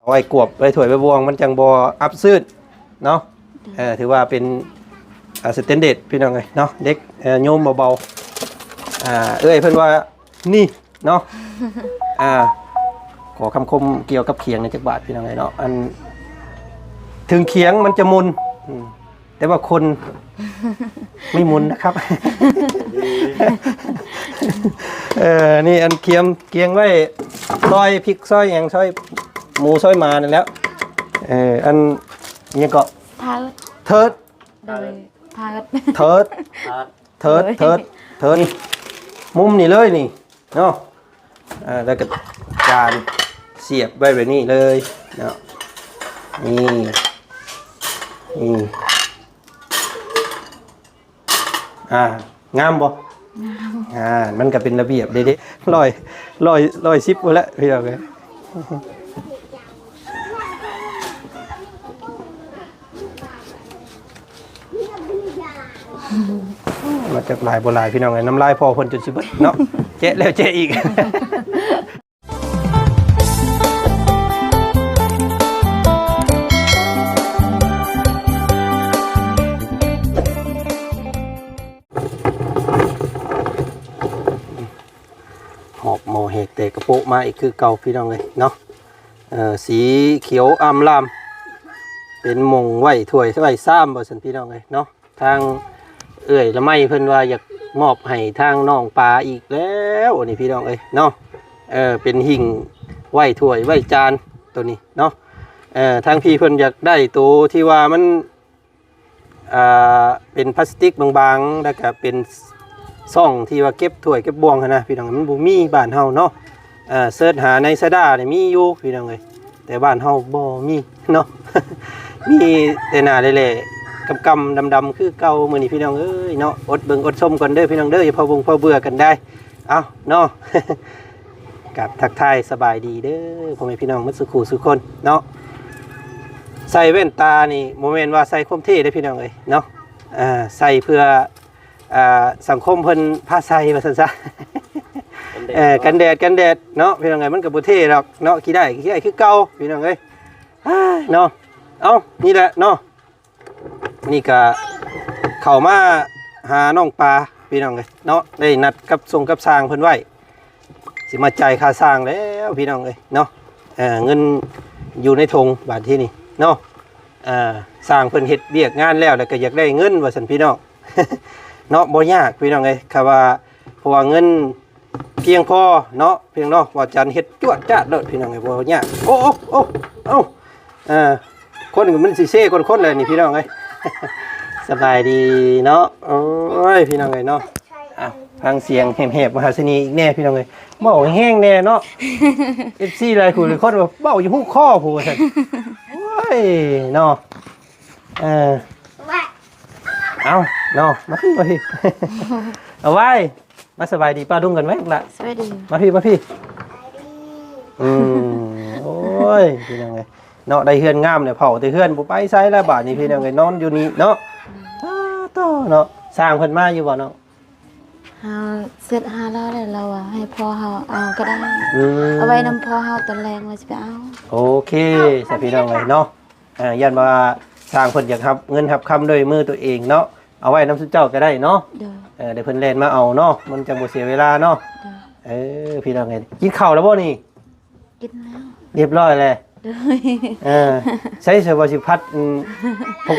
ไว้กวบไว้ถ้วยไว้บวงมันจังบ่อับซื่นเนาะถือว่าเป็นสแตนเดร์ดพี่น้องเอ้ยเนาะเด็กโยมเบาๆเอ้ยเพิ่นว่านี่เนาะขอคำคมเกี่ยวกับเขียงในจักบาทพี่น้องเอ้ยเนาะอันถึงเขียงมันจะมุนแต่ว่าคนไม่มุนนะครับนี่อันเคียงไว้ซอยพริกซอยอย่างซอยหมูซอยมานั่นแล้วอันนี้ก็เทิดมุมนี่เลยนี่เนาะแล้วก็จานเสียบไว้แบบนี้เลยเนาะนี่งามบ่มันก็เป็นระเบียบเด็ดๆร้อยซิปหมดแล้วพี่น้องเอ้ยมาจากลายโบราณพี่น้องเอ้ยน้ำลายพอคนจนสิเบิดเนาะเจ๊แล้วเจ๊อีกหอบโมเฮกเตกระโปะมาอีกคือเก่าพี่น้องเลยเนาะสีเขียวอำลามเป็นมงไหวถ้วยไหวซ้ำบ่สันพี่น้องเลยเนาะทางละไม่เพิ่นว่าอยากมอบให้ทางน้องปลาอีกแล้วนี่พี่น้องเลยเนาะเป็นหิ่งไหวถ้วยไหวจานตัวนี้เนาะทางพี่เพิ่นอยากได้ตัวที่ว่ามันเป็นพลาสติกบางๆแล้วก็เป็นซ่องที่ว่าเก็บถ้วยเก็บบวงนะพี่น้องมันบ่มีบ้านเฮาเนาะเสิร์ชหาในซาด้าเนี่ยมีอยู่พี่น้องเลยแต่บ้านเฮาบ่มีเนาะ มีแต่หน้าเละๆกำๆดำๆคือเก่ามื้อนี้พี่น้องเอ้ยเนาะอดเบิ่งอดชมก่อนเด้อพี่น้องเด้ออย่าพอเบื่อกันได้เอ้าเนาะ กับทักทายสบายดีเด้อพ่อแม่พี่น้องมื้อสุขสุขคนเนาะใส่แว่นตานี่โมเมนต์ว่าใส่ความเท่ได้พี่น้องเอ้ยเนาะใส่เพื่อสังคมเพิ่นพาใส่ว่าซั่นซะกันแดดเนาะพี่น้องเอ้ยมันก็บ่เท่หรอกเนาะขี้ได้คือเก่าพี่น้องเอ้ยเนาะเอ้านี่แหละเนาะนี่ก็เข้ามาหาน้องปลาพี่น้องเอ้ยเนาะได้นัดกับส่งกับสร้างเพิ่นไว้สิมาจ่ายค่าสร้างแล้วพี่น้องเอ้ยเนาะเงินอยู่ในธงบาทที่นี่เนาะสร้างเพิ่นเฮ็ดเวียกงานแล้วก็อยากได้เงินว่าซั่นพี่น้อง เนาะบ่ยากพี่น้องเอ้ยค่ะว่าเพราะว่าเงินเพียงพอเนาะเพียงเนาะว่าจันเฮ็ดจวดจ้าเด้อพี่น้องเอ้ยบ่ยากโอ้เอ้าคนมันสิเซ่คนเลยนี่พี่น้องเอ้ย สบายดีเนาะโอ้ยพี่น้องเอ้ยเนาะฟังเสียงแหบๆมหาเสนีอีกแน่พี่น้องเอ้ยเว้าแห้งแน่เนาะ FC หลายคนคนว่าเว้าอยู่ฮู้คอผู้ว่าซั่นโอ้ยเนาะเอาเนาะมาพี่เอาไว้มาสบายดีป้าดุ้งกันไหมล่ะสบายดีมาพี่โอ้ยพี่น้องไงเนาะได้เฮือนงามเนี่ยเผาแต่เฮือนบ่ไปไสแล้วบาดนี้พี่น้องไงนอนอยู่นี่เนาะต่อเนาะสร้างเพิ่นมาอยู่บ่เนาะเฮาเสร็จหาแล้วเราอ่ะให้พ่อเฮาเอาก็ได้เอาไว้นำพ่อเฮาตอนแรงว่าสิไปเอาโอเคสิพี่น้องไงเนาะยันว่าสร้างเพิ่นอยากรับเงินรับคำด้วยมือตัวเองเนาะเอาไว้น้ำซุปเจ้าก็ได้เนาะเดี๋ยวเพิ่นแล่นมาเอาเนาะมันจะบ่เสียเวลาเนาะพี่น้องไงกินข้าวแล้วบ่นี่กินแล้วเรียบร้อยแล้วใช้เสือบ่สิพัดพก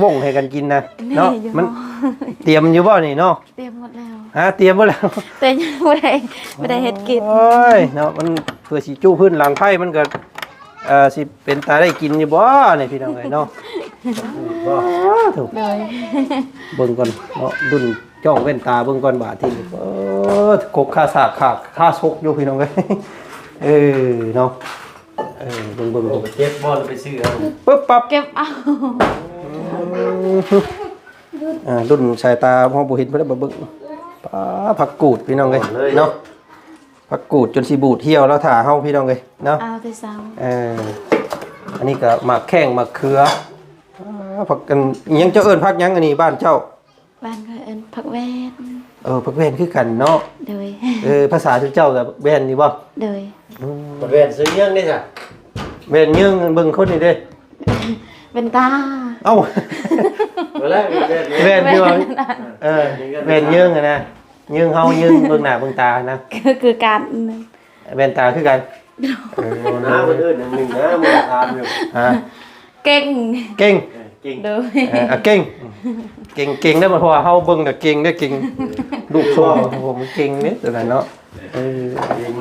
วงให้กันกินนะเนาะมันเตรียมอยู่บ่นี่เนาะเตรียมหมดแล้วเตรียมหมดแล้วแต่ยังบ่ได้เฮ็ดกินโอ้ยเนาะมันเพื่อสิจู้พื้นหลังไผ่มันก็สิเป็นตาได้กินอยู่บ่นี่พี่น้องเอ้ยเนาะบ่ถูกเบิ่งก่อนเนาะดุนจ้องแว่นตาเบิ่งก่อนบาดที่กกค่าสากค่าซกอยู่พี่น้องเอ้ยเนาะเบิ่งเก็บบ่แล้วไปซื้อเอาปึ๊บปั๊บเก็บเอาดุนสายตาเฮาบ่เห็นเพิ่นบ่เบิ่งผักกูดพี่น้องเอ้ยเนาะผักกูดจนสิบูดเหี่ยวแล้วถ่าเฮาพี่น้องเอ้ยเนาะเอาแต่เช้าอันนี้ก็หมากแข้งหมากเขือผักกันยังเจ้าเอิ้นผักยังอันนี้บ้านเจ้าบ้านก็เอิ้นผักแว่นผักแว่นคือกันเนาะโดยภาษาเจ้ากับแว่นนี่บ่โดยผักแว่นซื้อยังได้จ้ะ แม่นยืงเบิ่งคนนี่เด้ เป็นตา เอ้า มาแล้วแม่นพี่ว่าแม่นยืงอะนะยืงเฮายืงเบิ่งหน้าเบิ่งตานะ คือการ แม่นตาคือกัน น้ามันอื่นหนึ่งนะมือทานอยู่ เก่ง เก่ง เก่ง โดย เก่งเก่งได้บ่เพราะว่าเฮาเบิ่งน่ะเก่งได้เก่งลูกโซ่ผมเก่งนี่ตัวนั้นเนาะเก่ง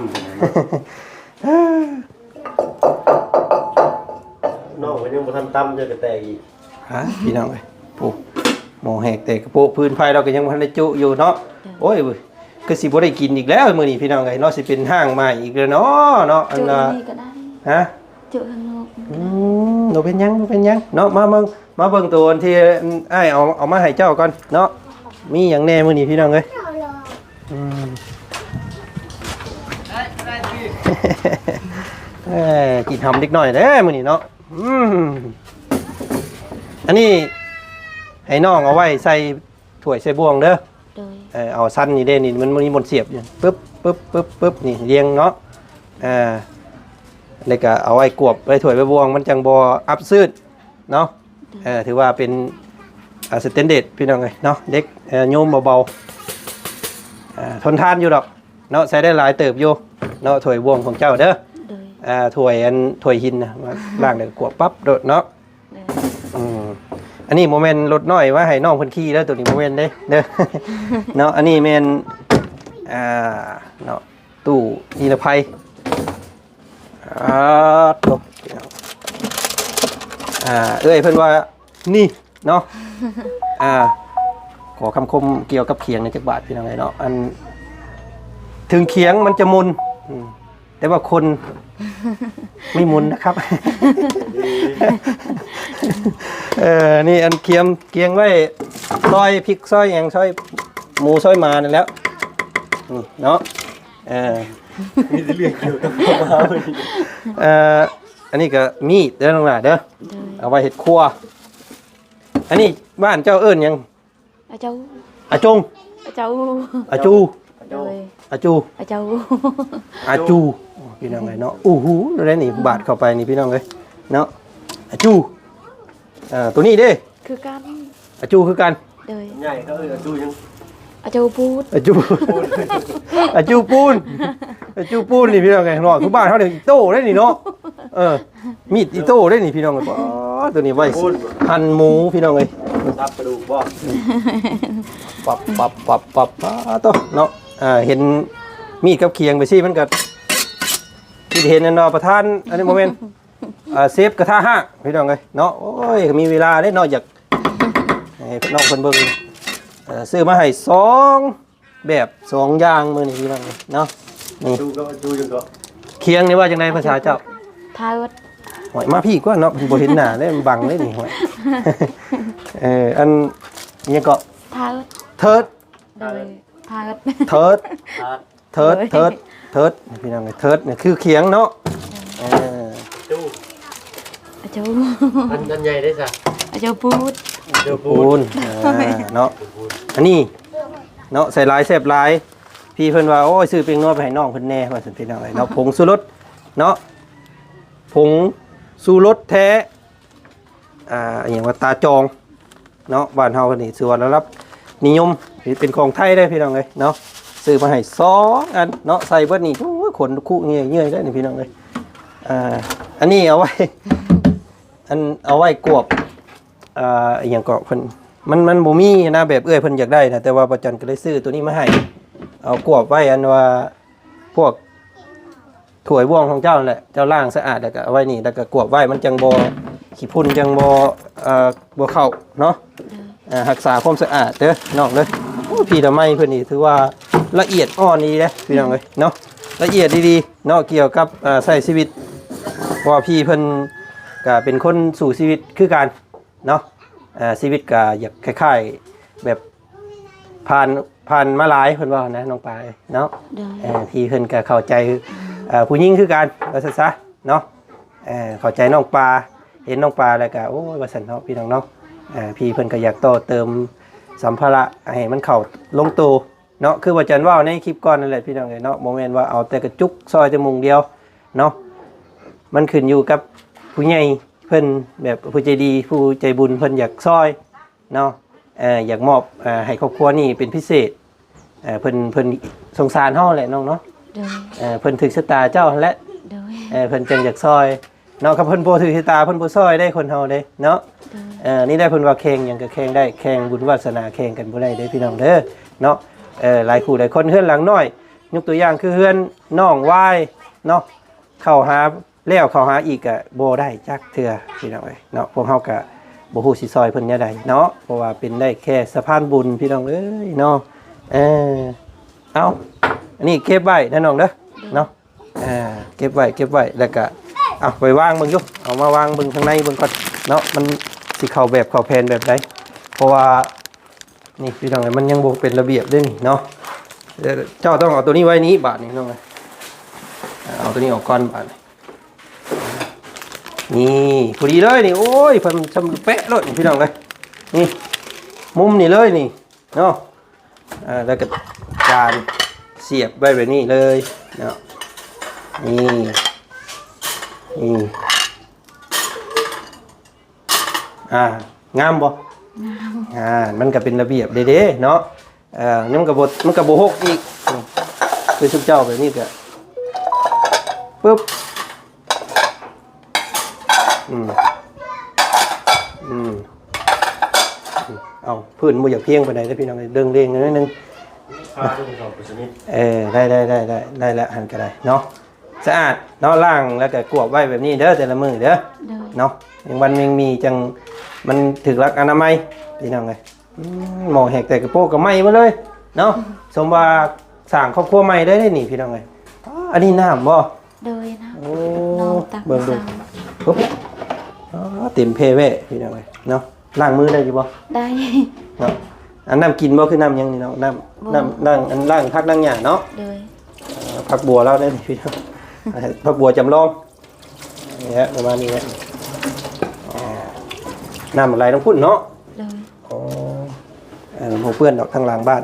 น้องมันยังบ่ทันตำจะกระแตกอีก ฮะพี่น้องเอ้ยปุ๊หมอแหกแต่กระโปะพื้นไฟเราก็ยังบ่ทันได้จุอยู่เนาะโอ้ยก็สิบ่ได้กินอีกแล้วมื้อนี้พี่น้องเอ้ยเนาะสิเป็นห้างใหม่อีกแล้วเนาะเนาะอัน จุ น่ะ นี่ก็ได้ ฮะ จุข้างนอก บ่เป็นหยังบ่เป็นหยังเนาะมาเบิ่งตัวอันที่อ้ายเอามาให้เจ้าก่อนเนาะมีหยังแน่มื้อนี้พี่น้องเอ้ยกินหำเล็กน้อยเด้มื้อนี้เนาะอันนี้ให้น้องเอาไว้ใส่ถ้วยใส่บ่วงเด้อ โดย เอาสั้นนี่เด้นี่มันมีมนเสียบอยู่ปึ๊บนี่เรียงเนาะแล้วก็เอาไว้กวบไว้ถ้วยไว้บวงมันจังบ่อับซึดเนาะถือว่าเป็นสแตนเดร์ดพี่น้องเอ้ยเนาะเด็กโยมเบาๆทนทานอยู่ดอกเนาะใช้ได้หลายเติบอยู่เนาะถ้วยบวงของเจ้าเด้อ โดย ถ้วยหินนะล้างแล้วกวบปั๊บโดดเนาะ โดย อันนี้โมเมนต์รถน้อยว่าให้น้องเพิ่นขี่แล้วตัวนี้โมเมนต์เด้เด้อ เนาะอันนี้แม่นเนาะตู้นิรภัยตบเอ้ยเพิ่นว่านี่เนาะขอคำคมเกี่ยวกับเขียงในจักบาทพี่น้องไงเนาะอันถึงเขียงมันจะมุนแต่ว่าคนไม่มุนนะครับ นี่อันเคียงไว้ซอยพริกซอยอย่างซอยหมูซอยหมานั่นแล้วเนาะมีเรื่องเกี่ยวกับมะพร้าว อันนี้ก็มีดเด้อน้องหล่ะเด้อเอาไว้เห็ดครัวอันนี้บ้านเจ้าเอิ้นหยัง อาเจ้า อาจง อาเจ้า อาจู โดย อาจู อาเจ้า อาจูพี่น้องไงเนาะอู้หูแล้วนี่บาดเข้าไปนี่พี่น้องเลยเนาะอาจูตัวนี้เด้ คือการ อาจูคือกัน โดย ใหญ่เขาดูยัง อาเจ้าพูด อาจูอาจูปูนอาจูปูนนี่พี่น้องไงเนาะทุกบ้านเขาเรียกอีโต้ได้นี่เนาะมีดอีโต้ได้นี่พี่น้องเลยตัวนี้ไว้หั่นหมูพี่น้องเลย ตับกระดูกบ่ ปับตัวเนาะเห็นมีดกับเคียงไปสิมันก็ที่เห็นนั่นเนาะประธานอันนี้โมเมนต์เซฟกระทะห้างพี่น้องเลยเนาะโอ้ยมีเวลาได้เนาะอยากให้น้องคนเบิ่งซื้อมาให้2แบบ2อย่างมื้อนี้พี่น้องเนาะนี่ ดูก็ดูยังก็ เคียงนี่ว่าจังไดภาษาเจ้า ทายวัด หอยมาพี่กว่าเนาะบ่เห็นหน้าได้มันบังเลยนี่หอยอันนี้ก็ ทายวัด เทิด โดยทายวัด เทิด ทาน เทิดพี่น้องเทิดเนี่ยคือเคียงเนาะ จู อาเจ้า อันใหญ่ได้จ้ะ อาเจ้าพูด เดี๋ยวพู ปู ด นเนาะอันนี้เนาะใส่ลายแซ่บลายพี่เพิ่นว่าโอ้ยซื้อเป็นนัวไปให้น้องเพิ่นแน่ว่าสิเป็นอะไรเนาะผงชูรสเนาะผงชูรสแท้อย่างว่าตาจองเนาะบ้านเฮาก็นี่ถือว่าได้รับนิยมเป็นของไทยได้พี่น้องเอ้ยเนาะซื้อมาให้2อันเนาะใส่เบิดนี่โอ้ยขนคุเงี้ยๆได้นี่พี่น้องเอ้ยอันนี้เอาไว้เอาไว้กวบอย่างก็เพิ่นมันบ่มีนะแบบเอื้อยเพิ่นอยากได้นะแต่ว่าประจันก็เลยซื้อตัวนี้มาให้เอากวบไว้อันว่าพวกถ้วยบ่วงของเจ้านั่นแหละเจ้าล้างสะอาดแล้วก็เอาไว้นี่แล้วก็กวบไว้มันจังบ่ขี้พุ่นจังบ่เข้าเนาะรักษาความสะอาดเด้อน้องเด้อพี่ทำไมเพิ่นนี่ถือว่าละเอียดอ่อนดีเด้พี่น้องเอ้ยเนาะละเอียดดีๆเนาะเกี่ยวกับใช้ชีวิตเพราะว่าพี่เพิ่นก็เป็นคนสู่ชีวิตคือกันเนาะชีวิตก็อยากคล้ายๆแบบผ่านมาหลายเพิ่นว่านะน้องปลายเนาะ โดย พี่เพิ่นก็เข้าใจผู้หญิงคือกันว่าซั่นซะเนาะเข้าใจน้องปลาเห็นน้องปลาแล้วก็โอ้ยว่าซั่นเนาะพี่น้องเนาะพี่เพิ่นก็อยากต่อเติมสัมภาระให้มันเข้าลงตัวเนาะคือว่าจันว่าในคลิปก่อนนั่นแหละพี่น้องเนาะบ่แม่นว่าเอาแต่กระจุกซอยแต่มุงเดียวเนาะ มันขึ้นอยู่กับผู้ใหญ่เพิ่นแบบผู้ใจดีผู้ใจบุญเพิ่นอยากซอยเนาะอยากมอบให้ครอบครัวนี่เป็นพิเศษเพิ่นสงสารเฮาแหละน้องเนาะ โดย เพิ่นถึกชะตาเจ้าหั่นแหละ โดย เพิ่นจังอยากซอยเนาะครับเพิ่นบ่ถือชะตาเพิ่นบ่ซอยได้คนเฮาเด้เนาะนี่ได้เพิ่นว่าแข่งหยังก็แข่งได้แข่งบุญวาสนาแข่งกันบ่ได้เด้พี่น้องเด้อเนาะหลายคู่หลายคนเฮือนหลังน้อยยกตัวอย่างคือเฮือนน้องวายเนาะเข้าหาแล้วเข้าหาอีกก็บ่ได้จักเทื่อพี่น้องเอ้ยเนาะพวกเฮาก็บ่ฮู้สิซอยเพิ่นแนวใดเนาะเพราะว่าเป็นได้แค่สะพานบุญพี่น้องเอ้ยเนาะเอาอันนี้เก็บไว้นะน้องเด้อเนาะเก็บไว้แล้วก็เอาไปวางเบิ่งอยู่เอามาวางเบิ่งข้างในเบิ่งก่อนเนาะมันสิเข้าแบบเข้าแผนแบบใดเพราะว่านี่พี่น้องมันยังบ่เป็นระเบียบเด้นี่เนาะเจ้าต้องเอาตัวนี้ไว้นี้บาดนี้น้องเอาตัวนี้ออกก่อนบาดนี่พอดีเลยนี่โอ้ยเพิ่นชำเป๊ะเลยพี่น้องเลยนี่มุมนี่เลยนี่เนาะแล้วก็การเสียบไว้แบบนี้เลยเนาะนี่งามบ่มันก็เป็นระเบียบเด้ๆเนาะนี่มันก็บ่หกอีกคือทุกเจ้าแบบนี้ก็ปึ๊บเอาพื้นบ่อยากเพียงปานใดเด้อพี่น้องเด้งเด้งนิดนึงได้แล้วหันก็ได้เนาะสะอาดเนาะล้างแล้วก็กวบไว้แบบนี้เด้อแต่ละมื้อเด้อเนาะยังวันยังมีจังมันถึกหลักอนามัยพี่น้องเอ้ยหมอแหกแต่กระโปรงก็ไหม้มาเลยเนาะสมว่าสร้างครอบครัวใหม่ได้นี่พี่น้องเอ้ยอันนี้น้ำบ่โดยนะ โอ้เบิ่งดูปุ๊บเต็มเพเว่พี่น้องเอ้ยเนาะล้างมือได้อยู่บ่ได้เนาะอันน้ำกินบ่คือน้ำยังนี่เนาะน้ำอันล้างผักล้างหญ้าเนาะโดยผักบัวเราได้พี่น้องผักบัวจำลองนี่ฮะประมาณนี้ฮะน้ำอะไรต้องพุ่นเนาะโดยหมูเพื่อนดอกทางหลังบ้าน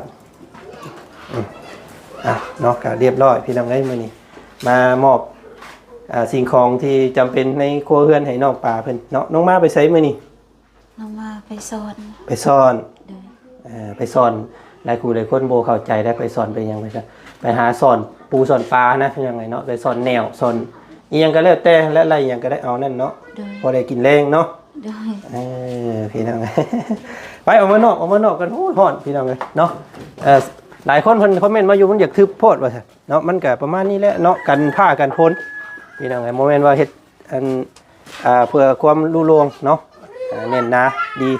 เนาะก็เรียบร้อยพี่น้องได้มื้อนี้มามอบสิ่งของที่จำเป็นในครัวเรือนให้น้องป่าเพิ่นเนาะน้องมาไปไสมื้อนี้น้องมาไปซ่อนไปซ่อนหลายคู่หลายคนบ่เข้าใจได้ไปซ่อนไปยังไปหาซ่อนปูซ่อนปลานะยังไงเนาะไปซ่อนแนวซ่อนอีหยังก็แล้วแต่และอะไรหยังก็ได้เอานั่นเนาะพอได้กินแรงเนาะพี่น้องไปออกมานอกกันโอ้ฮ้อนพี่น้องเลยเนาะหลายคนเพิ่นคอมเมนต์มาอยู่มันอยากทึบโพดว่าซั่นเนาะมันก็ประมาณนี้แหละเนาะกันผ้ากันพ้นพี่น้องไอ้โมเมนต์ว่าเฮ็ดอันเพื่อความรุ่งเรืองเนาะเน้นหนาดี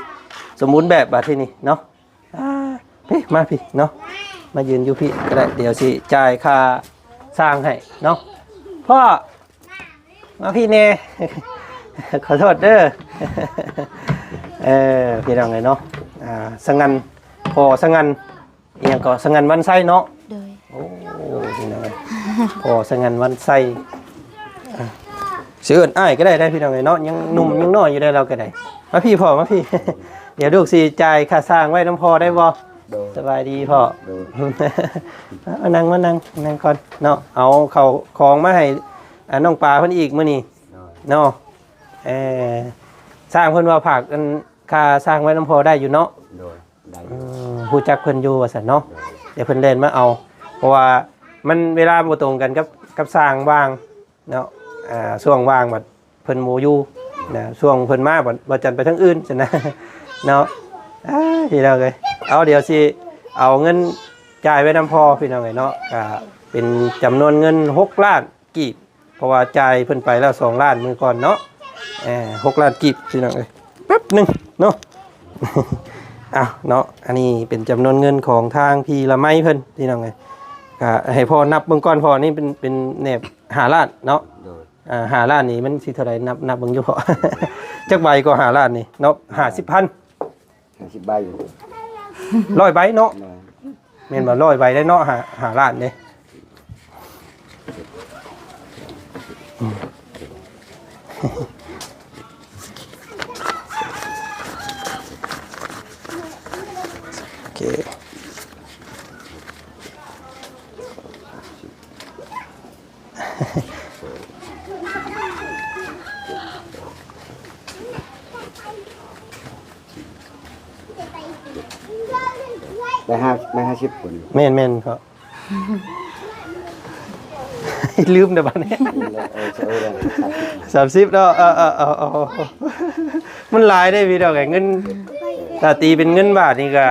สมบูรณ์แบบบาดที่นี่เนาะพี่มาพี่เนาะมายืนอยู่พี่ก็ได้เดี๋ยวสิจ่ายค่าสร้างให้เนาะพ่อมาพี่เน่ขอโทษเด้อพี่น้องเลยเนาะสงันพอสงันอย่างก็สงันวันไส้เนาะโอ้พี่น้องเลยพอสงันวันไส้เสืออ้ายก็ได้พี่น้องเลยเนาะยังหนุ่มยังน้อยอยู่ได้เราก็ได้มาพี่พ่อมาพี่เดี๋ยวลูกสิจ่ายค่าสร้างไว้น้ำพอได้บ่สบายดีพ่อมานั่งก่อนเนาะเอาเขาของมาให้น้องปลาเพิ่นอีกมื้อนี้เนาะสร้างเพิ่นว่าผักกันค่าสร้างไว้น้ำพอได้อยู่เนาะผู้จักเพิ่นอยู่ว่าซั่นเนาะเดี๋ยวเพิ่นเล่นมาเอาเพราะว่ามันเวลาบ่ตรงกันกับสร้างว่างเนาะช่วงว่างบัดเพิ่นบ่อยู่นะช่วงเพิ่นมาบ่จันไปทางอื่นซั่นนะเนาะพี่น้องเอ้ยเอาเดี๋ยวสิเอาเงินจ่ายไว้น้ำพอพี่น้องเอ้ยเนาะก็เป็นจำนวนเงิน6 ล้านกีบเพราะว่าจ่ายเพิ่นไปแล้ว2 ล้านมื้อก่อนเนาะ6 ล้านกีบพี่น้องเอ้ยแป๊บนึงเนาะเนาะอันนี้เป็นจำนวนเงินของทางพี่ละไมเพิ่นพี่น้องเอ้ยก็ให้พ่อนับเบิ่งก่อนพ่อนี่เป็นแนบ5 ล้านเนาะ5 ล้านนี่มันสิเท่าไหร่นับเบิ่งอยู่พ่อจักใบก็5 ล้านนี่เนาะ50,000 50 ใบอยู่100 ใบเนาะแม่นบ่100 ใบได้เนาะ5 ล้านเด้โอเค ได้50คน แม่นๆครับ ลืมเด้อบัดนี้ 30เนาะเอามันหลายได้พี่ดอกไอ้เงินถ้าตีเป็นเงินบาทนี่ก็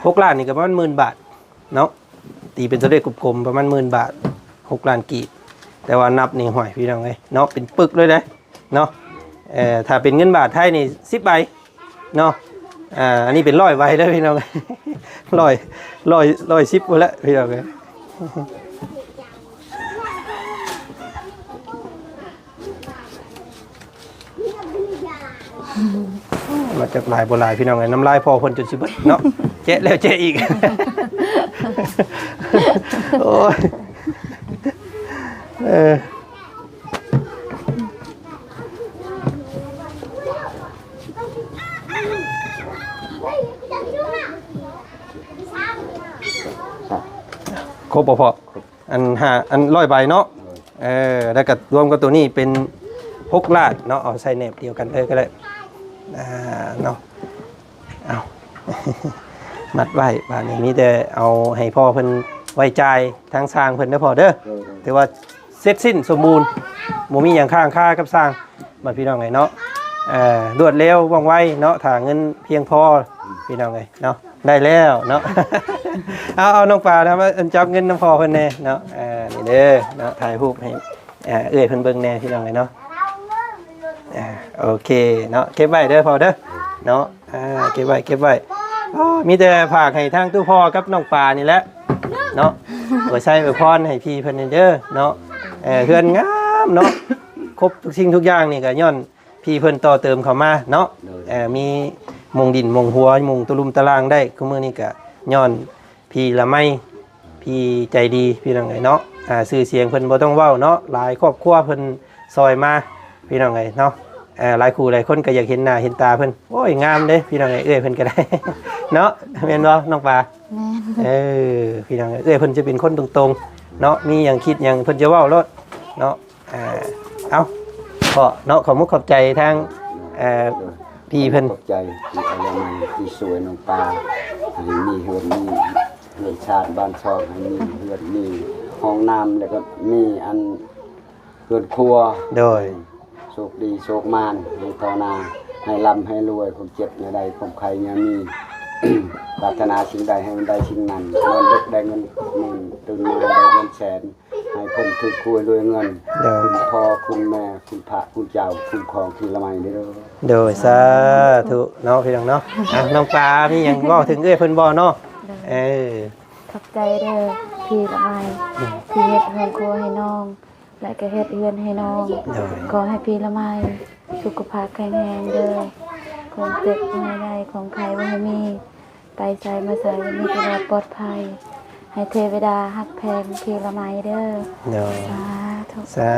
6ล้านนี่ก็ประมาณ10,000 บาทเนาะตีเป็นตัวเลขกลมๆประมาณ10,000 บาท6ล้านกีบแต่ว่านับนี่ห่วยพี่น้องเอ้ยเนาะเป็นปึกเลยเด้เนาะถ้าเป็นเงินบาทไทยนี่10ใบเนาะอันนี้เป็น100ใบเด้อพี่น้อง 100 10พุ่นละพี่น้องเอ้ยมาจากลายโบราณพี่น้องไงน้ำลายพอคนจนสิบเนาะเจ๊แล้วเจ๊อีก โอ้ยครบพออัน100 ใบเนาะแล้วก็รวมกับตัวนี้เป็น6ล้านเนาะเอาใส่แนบเดียวกันเลยก็ได้เนาะเอา มัดไว้บ้านนี้มีแต่เอาให้พ่อเพิ่นไว้ใจทางสร้างเพิ่นได้พอเด้อถือว่าเสร็จสิ้นสมบูรณ์บ่มีหยังค้างคากับสร้างบัดพี่น้องไงเนาะรวดเร็วว่องไวเนาะถ้าเงินเพียงพอพี่น้องไงเนาะได้แล้วเนาะ เอาน้องปลานะมาจับเงินน้ำพอเพิ่นแน่เนาะนี่เด้อเนาะถ่ายรูปให้เอื้อยเพิ่นเบิ่งแน่พี่น้องไงเนาะโอเคเนาะเก็บไว้เด้อพอเด้อเนาะเก็บไว้มีแต่ฝากให้ทางตู้พ่อกับน้องปลานี่แหละเนาะใส่ไปพรให้พี่เพิ่นเด้อเนาะเฮือนงามเนาะครบทุกสิ่งทุกอย่างนี่ก็ย้อนพี่เพิ่นต่อเติมเข้ามาเนาะมีมุงดินมุงหัวมุงตุลุมตารางได้คือมื้อนี้ก็ย้อนพี่ละไมพี่ใจดีพี่น้องไงเนาะชื่อเสียงเพิ่นบ่ต้องเว้าเนาะหลายครอบครัวเพิ่นซอยมาพี่น้องไงเนาะหลายคู่หลายคนก็อยากเห็นหน้าเห็นตาเพิ่นโอ้ยงามเด้พี่น้องไงเอ้ยเพิ่นก็ได้ เนาะแม่นบ่น้องปลาพี่น้องเอ้ยเพิ่นจะเป็นคนตรงๆเนาะมีหยังคิดหยังเพิ่นจะเว้ารถเนาะเอาก็เนาะขอบมุกขอบใจทางพี่เพิ่นขอบใจที่อะไรมันที่สวยน้องปลาให้มีเฮือนชาติบ้านช่องให้มีเฮือนมีห้องน้ำแล้วก็มีอันเฮือนครัวโดยโชคดีโชคมานให้ภาวนาให้ร่ำให้รวยความเจ็บอย่าได้ความใครอย่ามี ปรารถนาสิ่งใดให้มันได้สิ่งนั้นนอนดึกได้เงินตื่นมาได้เงินแสนให้คนถือคุยรวยเงินคุณพ่อคุณแม่คุณพระคุณเจ้าคุณของที่ละไมเด้อโดยสาธุเนาะพี่น้องเนาะน้องปลามีหยังเว้าถึงเอ้ยเพิ่นบ่เนาะขอบใจเด้อพี่ละไมที่เฮ็ดเฮือนครัวให้น้องและก็เฮ็ดเฮือนให้น้องขอให้พี่ละไมสุขภาพแข็งแรงเด้อของเจ็บไม่ได้ของใครบ่ให้มีไปใส่มาใส่มีตลอดปลอดภัยให้เทวดาฮักแพงพี่ละไมเด้อสา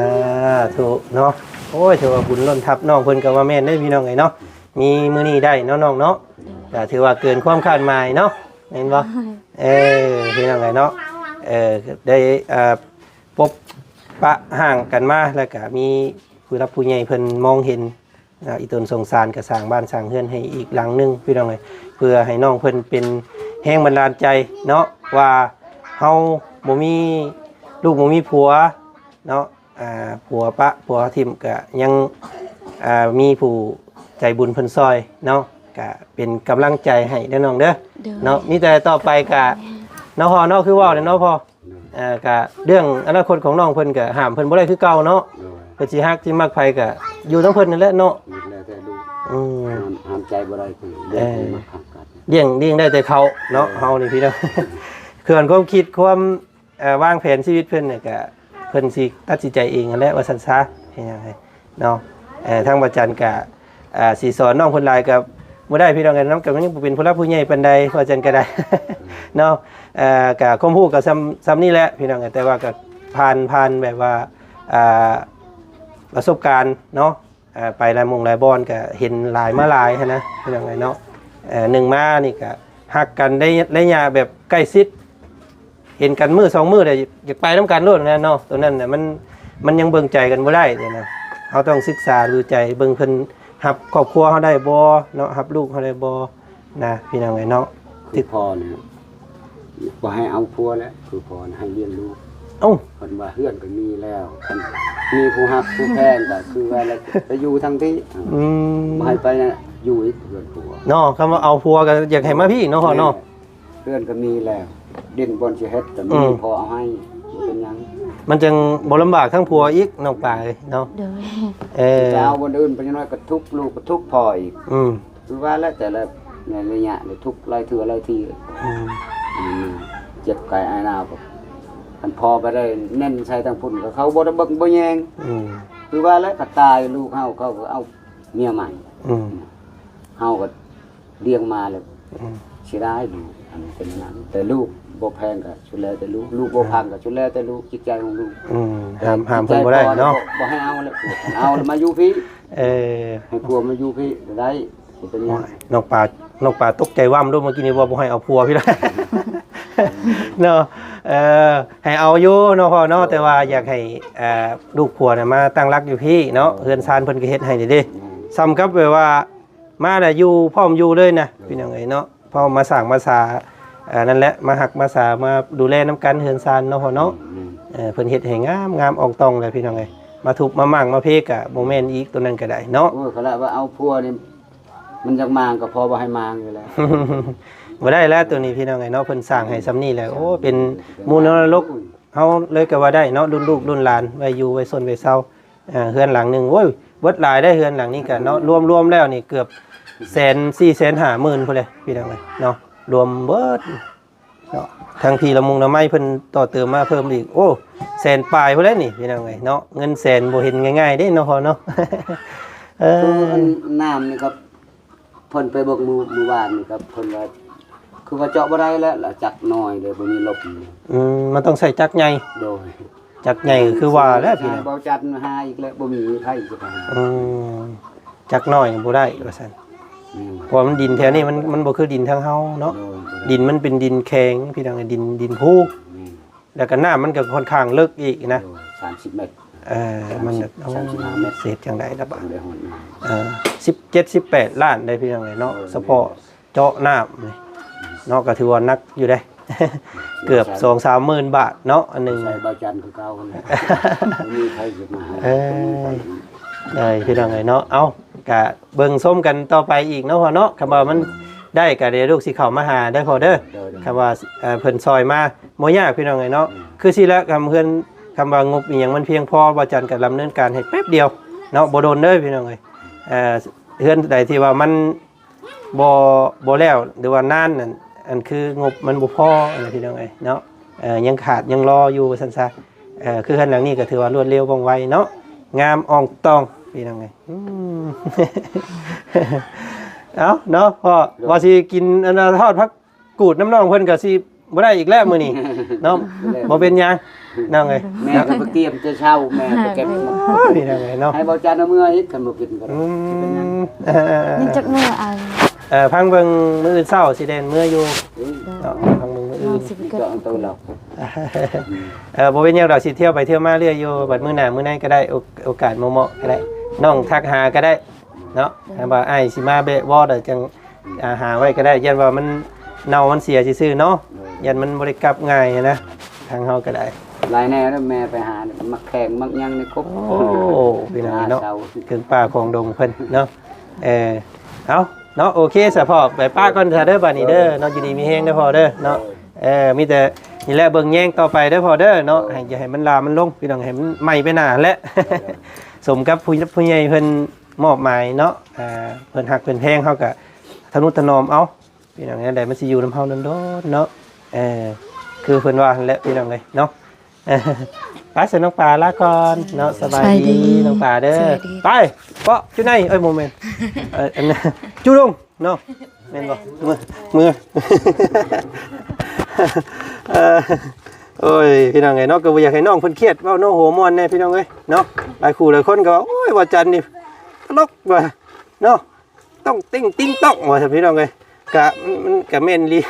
ธุเนาะโอ้ยถือว่าบุญล้นทับน้องเพิ่นก็ว่าแม่นได้พี่น้องไงเนาะมีมื้อนี้ได้เนาะน้องเนาะก็ถือว่าเกินความคาดหมายเนาะเห็นบ่พี่น้องไงเนาะได้พบปะห่างกันมาแล้วก็มีผู้รับผู้ใหญ่เพิ่นมองเห็นอีตนสงสารก็สร้างบ้านสร้างเรือนให้อีกหลังนึงพี่น้องเอ้ยเพื่อให้น้องเพิ่นเป็นแรงบันดาลใจเนาะว่าเฮาบ่มีลูกบ่มีผัวเนาะผัวปะผัวทิ่มก็ยังมีผู้ใจบุญเพิ่นซอยเนาะก็เป็นกำลังใจให้เด้อน้องเด้อเนาะมีแต่ต่อไปก็เนาะพ่อเนาะคือเว้าเนาะพ่อก็เรื่องอนาคตของน้องเพิ่นก็ห้ามเพิ่นบ่ได้คือเก่าเนาะเพิ่นสิฮักสิมักไผก็อยู่ทั้งเพิ่นนั่นแหละเนาะห้ามใจบ่ได้คือเลี้ยงได้แต่เขาเนาะเฮานี่พี่น้องเขื่อนความคิดความวางแผนชีวิตเพิ่นเนี่ยก็เพิ่นสิตัดสินใจเองนั่นแหละว่าซั่นซะเฮ็ดหยังไงเนาะทางประจันก็สิสอนน้องเพิ่นหลายก็บ่ได้พี่น้องกันนำก็ยังบ่เป็นผู้รับผู้ใหญ่ปานใดว่าจังก็ได้เนาะก็ความรู้ก็ซ้ำนี่แหละพี่น้องแต่ว่าก็ผ่านแบบว่าประสบการณ์เนาะไปหลายหลายบอนก็เห็นหลายมาหลายนะพี่น้องเนาะหนึ่งมานี่ก็ฮักกันได้ระยะแบบใกล้ชิดเห็นกันมื้อ2มื้อได้อยากไปนำกันโลดนะเนาะตัวนั้นน่ะมันยังเบิ่งใจกันบ่ได้เนี่ยนะเฮาต้องศึกษาดูใจเบิ่งเพิ่นรับครอบครัวเฮาได้บ่เนาะรับลูกเฮาได้บ่นะพี่น้องเนาะ คือพอเนี่ยบ่ให้เอาพัวแล้วคือพอให้เลี้ยงลูก เอ้า เพิ่นว่าเฮือนก็มีแล้วมีผู้ฮักผู้แพงก็คือว่าแล้วไปอยู่ทางที่ อืม บ่ให้ไปอยู่อีกเฮือนผัว เนาะคำว่าเอาผัวก็อยากให้มาพี่เนาะพ่อเนาะ เฮือนก็มีแล้วดินบนสิเฮ็ดก็มีพอเอาให้บ่เป็นหยัง มันจึงบ่ลำบากทั้งผัวอีกน้องปลาเอ้ยเนาะ โดย จะเอาบนอื่นไปน้อยก็ทุกข์ลูกก็ทุกข์พ่ออีก อืม คือว่าแล้วแต่ละในระยะนี่ทุกข์หลายเทื่อหลายที อืม เจ็บกายอายหนาวก็มันพอไปได้แน่นใส่ทางพุ่นก็เขาบ่ได้เบิ่งบ่แยง อืม คือว่าแล้วก็ตายลูกเฮาเขาก็เอาเมียใหม่ อืม เฮาก็เลี้ยงมาแล้ว อืม สิได้ดูอันนี้เป็นอย่างนั้นแต่ลูกบ่แพงก็ชุดแลแต่ลูกบ่พังก็ชุดแลแต่ลูกจิตใจของลูก อืมห้ามเพิ่นบ่ได้เนาะ บ่ให้เอาแล้วเอาแล้วมาอยู่พี่ เออ ให้ผัวมาอยู่พี่ได้สิเป็นหยัง น้องปลาตกใจว่ำด้วยเมื่อกี้นี้ว่าบ่ให้เอาผัวพี่ละ เนาะให้เอาอยู่เนาะพ่อเนาะแต่ว่าอยากให้ลูกผัวน่ะมาตั้งรักอยู่พี่เนาะเฮือนซานเพิ่นก็เฮ็ดให้เด้ซ้ำกับแบบว่ามาแล้วอยู่พร้อมอยู่เลยนะพี่น้องเอ้ยเนาะพอมาสร้างมาสานั่นแหละมาหักมาสามาดูแลน้ำกันเฮือนซานเนาะพ่อเนาะเพิ่นเฮ็ดให้งามออกตองเลยพี่น้องเอ้ยมาทุบมามั่งมาเพกอะบ่แม่นอีกตัวนั้นก็ได้เนาะ โอ้ยเขาละว่าเอาผัวนี่มันจักมางก็พอบ่ให้มางอยู่แล้ว บ่ได้แล้วตัวนี้พี่น้องไงเนาะเพิ่นสร้างให้ซ้ำนี่แหละโอ้เป็นมูลนรกเฮาเลยก็ว่าได้เนาะรุ่นลูกรุ่นหลานไว้อยู่ไว้ซนไว้เซาเฮือนหลังหนึงโอ้ยเบิดหลายได้เฮือนหลังนี้ก็เนาะรวมแล้วนี่เกือบ140,000-150,000พุ่นเลยพี่น้องเอ้ยเนาะรวมเบิดเนาะทางพี่ละมุงละไม้เพิ่นต่อเติมมาเพิ่มอีกโอ้แสนปลายพุ่นแล้วนี่พี่น้องเอ้ยเนาะเงินแสนบ่เห็นง่ายๆเด้เนาะพ่อเนาะ คือน้ำนี่ครับเพิ่นไปเบิกมือวานนี่ครับเพิ่นว่าคือว่าเจาะบ่ได้แล้วล่ะจักน้อยเลยบ่มีลบ มันต้องใส่จักรใหญ่ โดย จักรใหญ่ก็คือว่าแล้วพี่น้อง บ่จัดหาอีกแล้วบ่มีไผจะไปหา จักน้อยบ่ได้ว่าซั่นเพราะมันดินแถวนี้มันบ่คือดินทางเฮาเนาะดินมันเป็นดินแข็งพี่น้องดินภูแล้วก็น้ำมันก็ค่อนข้างลึกอีกนะ 30 เมตร มัน 35 เมตร เศษจังได๋ล่ะบ่ ได้ฮอด 17-18 ล้านได้พี่น้องเนาะเฉพาะเจาะน้ำนี่เนาะก็ถือว่านักอยู่ได้ เกือบ 2-3 หมื่นบาทเนาะอันนึง ใส่บ่จันคือเก่านั่นแหละมีใครสิมาหา ได้พี่น้องเนาะเอาก็เบิ่งส้มกันต่อไปอีกเนาะพ่อเนาะคำว่ามันได้ก็เดี๋ยวลูกสิเข้ามาหาได้พอเด้อคำว่าเพิ่นซอยมาบ่ยากพี่น้องเนาะคือสิละคำเพิ่นคำว่างบอีหยังมันเพียงพอบ่จันก็ดำเนินการให้แป๊บเดียวเนาะบ่โดนเด้อพี่น้องเฮือนใดที่ว่ามันบ่แล้วหรือว่านานนั่นอันคืองบมันบ่พออันพี่น้องเนาะยังขาดยังรออยู่ซั่นซะคือเฮือนหลังนี้ก็ถือว่ารวดเร็วว่องไวเนาะงามอ่องตองพี่น้องเอาเนาะพ่อว่าสิกินอันทอดผักกูดน้ำน้องเพิ่นก็สิบ่ได้อีกแล้วมื้อนี้เนาะบ่เป็นหยังน้องเอ้ย แม่ก็ไปเตรียมจะเช่าแม่ไปเก็บ พี่น้องเอ้ยเนาะ ให้บ่จันเอาเมื่ออีกคันบ่กินก็ได้เป็นหยัง ยังจักมื้ออัน พังเบิ่งมื้ออื่นเช้าสิแดนมื้ออยู่เนาะพังเบิ่งมื้ออื่น สิไป ก็ เกิด เอาตัวเรา บ่เป็นหยังดอกสิเที่ยวไปเที่ยวมาเรื่อยอยู่บัดมื้อหน้ามื้อนั้นก็ได้โอกาสเหมาะๆก็ได้น้องทักหาก็ได้เนาะว่าอ้ายสิมาเบะบ่เด้อจังหาไว้ก็ได้ยันว่ามันเน่ามันเสียซื่อๆเนาะยันมันบ่ได้กลับง่ายนะทางเฮาก็ได้ หลายแน่แล้วแม่ไปหามักแข่งมักยังในครบ โอ้พี่น้องเนาะถึงป่าของดงเพิ่นเนาะเอาเนาะโอเคสะพ่อไปป้าก่อนเถอะเด้อบัดนี้เด้อเนาะอยู่ดีมีแฮงเด้อพ่อเด้อเนาะมีแต่นี่แหละเบิ่งแย่งต่อไปเด้อพ่อเด้อเนาะให้อย่าให้มันลามมันลงพี่น้องให้มันใหม่ไปหน้าและ สมกับผู้ใหญ่เพิ่นมอบหมายเนาะเพิ่นฮักเพิ่นแพงเฮาก็ทนุถนอมเอาพี่น้องได้มันสิอยู่นำเฮานั่นโดนเนาะคือเพิ่นว่าหั่นแหละพี่น้องเอ้ยเนาะไปเสน้องปลาลาก่อนเนาะสบายดีน้องปลาเด้อไปเปาะจุไหนเอ้ยโมเมนต์อันนั้นจุลงเนาะแม่นบ่มือ โอ้ยพี่น้องเอ้ยเนาะก็บ่อยากให้น้องเพิ่นเครียดเว้าโนโหม่วนแน่พี่น้องเอ้ยเนาะหลายคู่หลายคนก็ว่าโอ้ยว่าจันนี่ตลกว่าเนาะต้องติ้งต้องว่าพี่น้องเอ้ยก็มันก็แม่นลี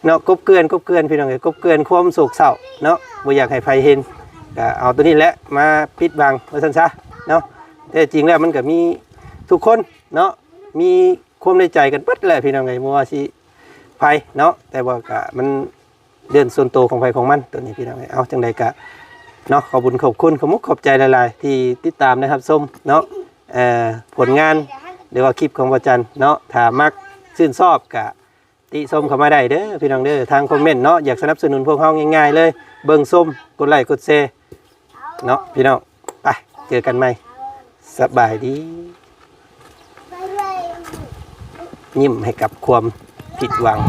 เนาะกบเกลือนพี่น้องเอ้ยกบเกลือนความโศกเศร้าเนาะบ่อยากให้ไผเห็นก็เอาตัวนี้แหละมาปิดบังว่าซั่นซะเนาะแต่จริงแล้วมันก็มีทุกคนเนาะมีความในใจกันเบิดแหละพี่น้องเอ้ยบ่ว่าสิ ภัยเนาะแต่ว่าก็มันเรื่องส่วนตัวของไผของมันตัวนี้พี่น้องเอาจังใดก็เนาะขอบคุณขอบคุณขอมุกขอบใจหลายๆที่ติดตามนะครับส้มเนาะผลงานหรือว่าคลิปของประจันเนาะถ้ามักชื่นชอบก็ติส้มเข้ามาได้เด้อพี่น้องเด้อทางคอมเมนต์เนาะอยากสนับสนุนพวกเฮาง่ายๆเลยเบิ่งส้มกดไลค์กดแชร์เนาะพี่น้องไปเจอกันใหม่สบายดียิ้มให้กับความผิดหวัง